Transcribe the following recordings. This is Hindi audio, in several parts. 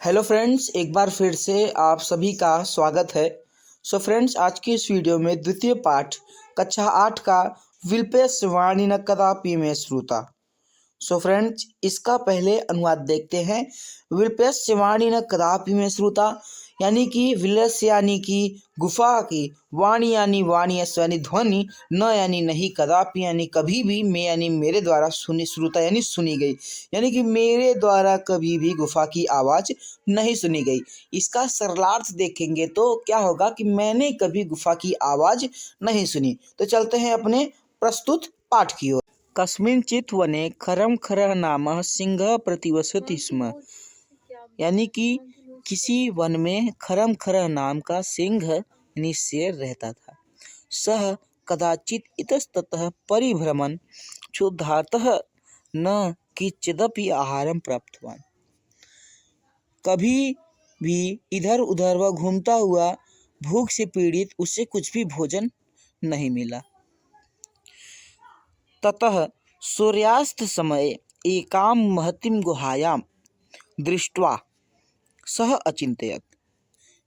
हेलो फ्रेंड्स, एक बार फिर से आप सभी का स्वागत है। सो फ्रेंड्स, आज की इस वीडियो में द्वितीय पाठ कक्षा 8 का विल्पेश वाणी न कदापि में श्रुता। सो फ्रेंड्स, इसका पहले अनुवाद देखते हैं। विल्पेश वाणी न कदापि में श्रुता यानी कि विलस यानी कि गुफा की, वाणी यानी वाणी यानी ध्वनि, न यानी नहीं, कदापि यानी कभी भी, में यानी मेरे द्वारा सुनी, श्रुता यानी सुनी गई, यानी कि मेरे द्वारा कभी भी गुफा की आवाज़ नहीं सुनी गई। इसका सरलार्थ देखेंगे तो क्या होगा कि मैंने कभी गुफा की आवाज़ नहीं सुनी। तो चलते हैं अपने प्रस्तुत पाठ की ओर। कस्मिंचित् वने खरं खरः नाम सिंहः प्रतिवसति स्म, यानी कि किसी वन में खरम खरह नाम का सिंह यानी शेर रहता था। सह कदाचित इतस्ततः परिभ्रमन् क्षुधार्तः न किंचिदपि आहारं प्राप्तवान्। कभी भी इधर उधर वह घूमता हुआ भूख से पीड़ित उसे कुछ भी भोजन नहीं मिला। ततः सूर्यास्त समय एकां महतीं गुहायां दृष्ट्वा सह अचिंतयत्,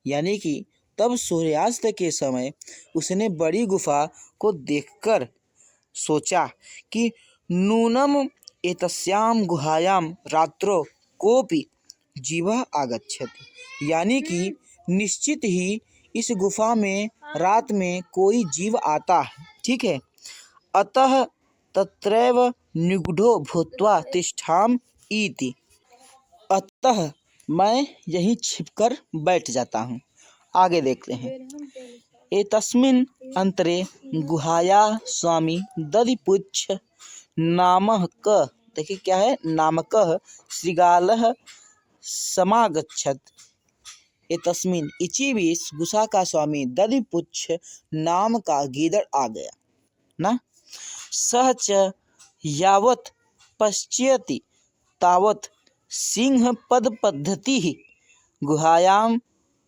यानी कि तब सूर्यास्त के समय उसने बड़ी गुफा को देखकर सोचा कि नूनम एतस्यां गुहायां रात्रो कोपि जीवः आगच्छति, यानी कि निश्चित ही इस गुफा में रात में कोई जीव आता है। ठीक है, अतः तत्रैव निगूढ़ो भूत्वा तिष्ठामि इति, अतः मैं यहीं छिपकर बैठ जाता हूँ। आगे देखते हैं। एतस्मिन् अंतरे गुहाया स्वामी दधिपुच्छ नामक, देखिए क्या है, नामकः श्रृगालः समागच्छत्। एतस्मिन् इसी बीच गुफा का स्वामी दधिपुच्छ नाम का गीदड़ आ गया ना। सह च यावत् पश्यति तावत् सिंह पद पद्धति गुहायां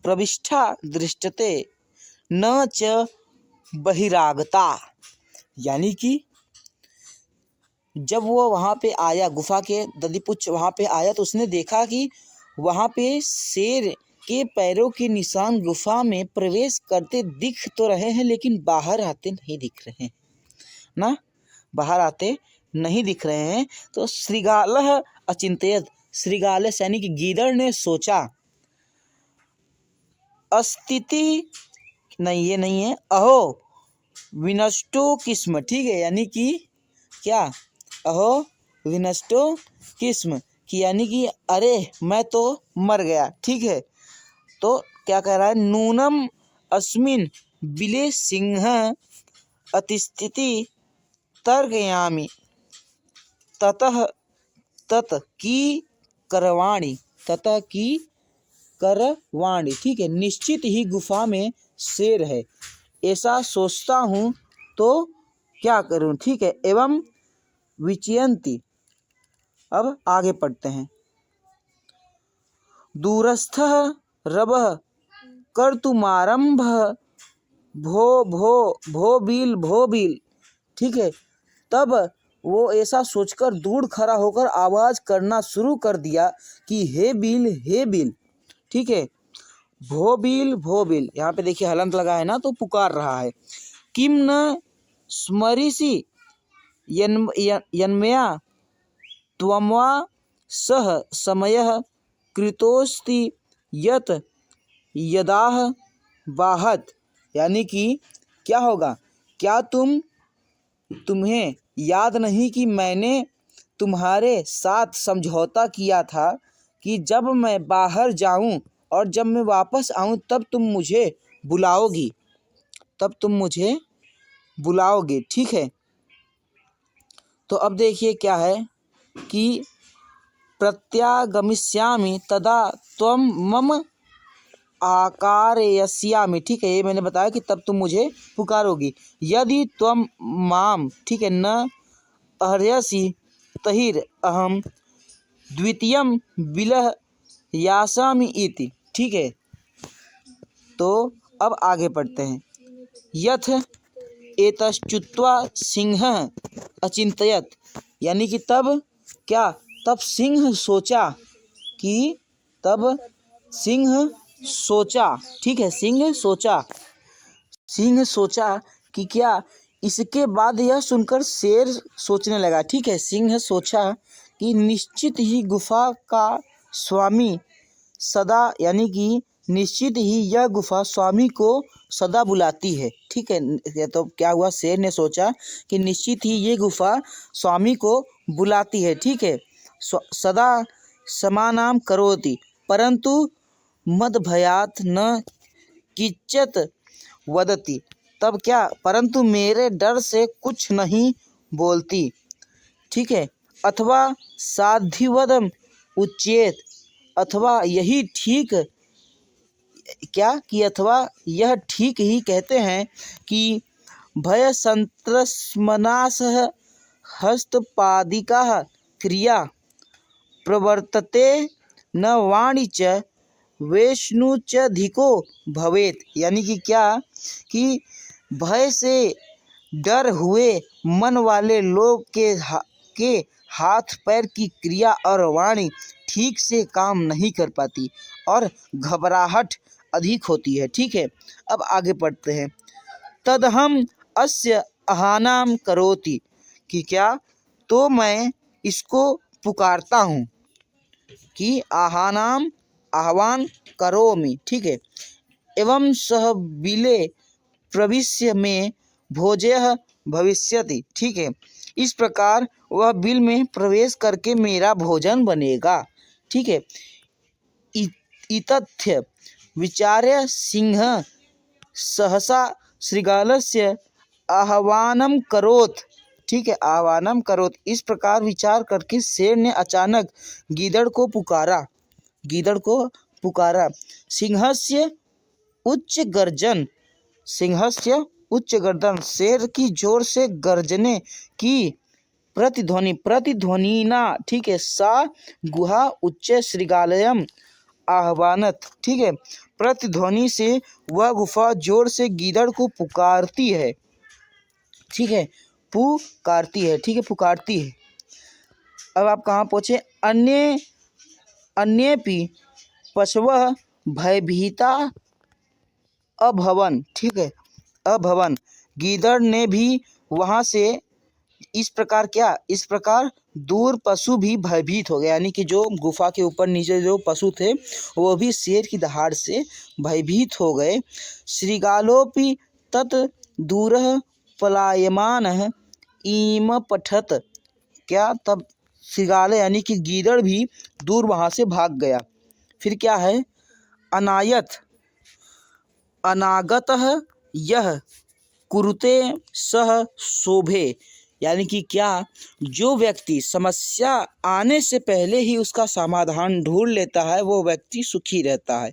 प्रविष्टा दृष्टते न च बहिरागता, यानी कि जब वो वहाँ पे आया, गुफा के दधिपुच्छ वहाँ पे आया तो उसने देखा कि वहाँ पे शेर के पैरों के निशान गुफा में प्रवेश करते दिख तो रहे हैं, लेकिन बाहर आते नहीं दिख रहे हैं ना, बाहर आते नहीं दिख रहे हैं। तो श्रृगालः अचिंतयत्, श्रृगाल यानी कि गीदड़ ने सोचा, अस्तिति नहीं, ये नहीं है, अहो विनष्टो किस्म, ठीक है, यानी कि क्या, अहो विनष्टो किस्म कि यानी कि अरे मैं तो मर गया। ठीक है, तो क्या कह रहा है, नूनम अस्मिन् बिले सिंह अतिस्थिति तर्कयामि ततः तत की करवाणी, ततः की करवाणी, ठीक है, निश्चित ही गुफा में शेर है ऐसा सोचता हूँ तो क्या करूँ। ठीक है, एवं विचयन्ति, अब आगे पढ़ते हैं। दूरस्थः रवः कर्तुमारम्भः भो भो भो बिल, ठीक है, तब वो ऐसा सोचकर दूर खड़ा होकर आवाज़ करना शुरू कर दिया कि हे बिल, ठीक है, भो बिल, यहाँ पे देखिए हलंत लगा है ना, तो पुकार रहा है। किम न स्मरिषि यन्मया त्वमवा सह समयः कृतोस्ति यत यदाह बाहत, यानी कि क्या होगा, क्या तुम्हें याद नहीं कि मैंने तुम्हारे साथ समझौता किया था कि जब मैं बाहर जाऊं और जब मैं वापस आऊं तब तुम मुझे बुलाओगे। ठीक है, तो अब देखिए क्या है कि प्रत्यागमिष्यामि तदा त्वं मम आकारयस्यामि, ठीक है, ये मैंने बताया कि तब तुम मुझे पुकारोगी। यदि त्वं माम, ठीक है, न अर्हसि तहिर अहम द्वितीयं बिलः यासामि इति, ठीक है। तो अब आगे पढ़ते हैं। यथ एतश्चुत्वा सिंहः अचिंतयत्, यानी कि तब क्या, तब सिंह सोचा कि, तब सिंह सोचा, ठीक है, सिंह सोचा कि क्या, इसके बाद यह सुनकर शेर सोचने लगा, ठीक है, सिंह सोचा कि निश्चित ही गुफा का स्वामी सदा, यानी कि निश्चित ही यह गुफा स्वामी को सदा बुलाती है, ठीक है। ये तो क्या हुआ, शेर ने सोचा कि निश्चित ही ये गुफा स्वामी को बुलाती है, ठीक है। सदा समानाम करोति परंतु मद भयात न किंचित वदति, तब क्या, परंतु मेरे डर से कुछ नहीं बोलती, ठीक है। अथवा साधिवदम उच्चेत, अथवा यही ठीक, क्या कि अथवा यह ठीक ही कहते हैं कि भय संत्रस्मनासह हस्तपादिका क्रिया प्रवर्तते न वाणी च वैष्णु च धिको भवेत, यानी कि क्या कि भय से डर हुए मन वाले लोग के हाथ पैर की क्रिया और वाणी ठीक से काम नहीं कर पाती और घबराहट अधिक होती है, ठीक है। अब आगे पढ़ते हैं। तदहम अस्य आहानाम करोति, कि क्या, तो मैं इसको पुकारता हूँ, कि आहानाम आह्वान करोमि, ठीक है। एवं सह बिले प्रविश्य में भोजयः भविष्यति, ठीक है, इस प्रकार वह बिल में प्रवेश करके मेरा भोजन बनेगा, ठीक है। इतथ्य विचार्य सिंह सहसा श्रृगालस्य आह्वानम करोत, ठीक है, आह्वानम करोत, इस प्रकार विचार करके शेर ने अचानक गीदड़ को पुकारा। सिंहस्य उच्च गर्जन, शेर की जोर से गर्जने की प्रतिध्वनिना, ठीक है, सा गुहा उच्च श्रृगालयम आह्वानत, ठीक है, प्रतिध्वनि से वह गुफा जोर से गीदड़ को पुकारती है, ठीक है, पुकारती है। अब आप कहाँ पहुँचे, अन्येपि पशवः भयभीता अभवन, ठीक है, अभवन, गीदड़ ने भी वहाँ से इस प्रकार दूर पशु भी भयभीत हो गए, यानी कि जो गुफा के ऊपर नीचे जो पशु थे वो भी शेर की दहाड़ से भयभीत हो गए। श्रृगालोपि तत् दूरः पलायमानः इम पठत, क्या, तब श्रृगाल यानी कि गीदड़ भी दूर वहाँ से भाग गया। फिर क्या है, अनागतः यह कुरुते सह शोभे, यानी कि क्या, जो व्यक्ति समस्या आने से पहले ही उसका समाधान ढूंढ लेता है वो व्यक्ति सुखी रहता है।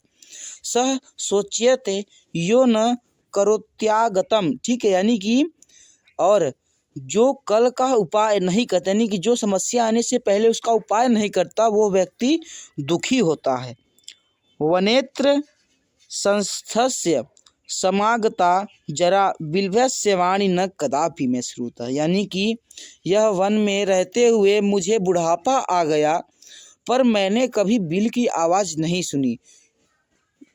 सह सोच्यते यो न करोत्यागतम, ठीक है, यानी कि और जो कल का उपाय नहीं करता, यानी कि जो समस्या आने से पहले उसका उपाय नहीं करता वो व्यक्ति दुखी होता है। वनेत्र संस्थस्य समागता जरा बिल्भस्य वाणी न कदापि में श्रुता, यानी कि यह वन में रहते हुए मुझे बुढ़ापा आ गया पर मैंने कभी बिल की आवाज़ नहीं सुनी,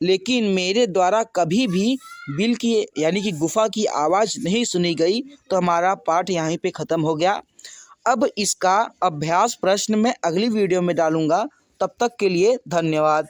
लेकिन मेरे द्वारा कभी भी बिल की यानी कि गुफा की आवाज़ नहीं सुनी गई। तो हमारा पाठ यहीं पे ख़त्म हो गया। अब इसका अभ्यास प्रश्न मैं अगली वीडियो में डालूँगा। तब तक के लिए धन्यवाद।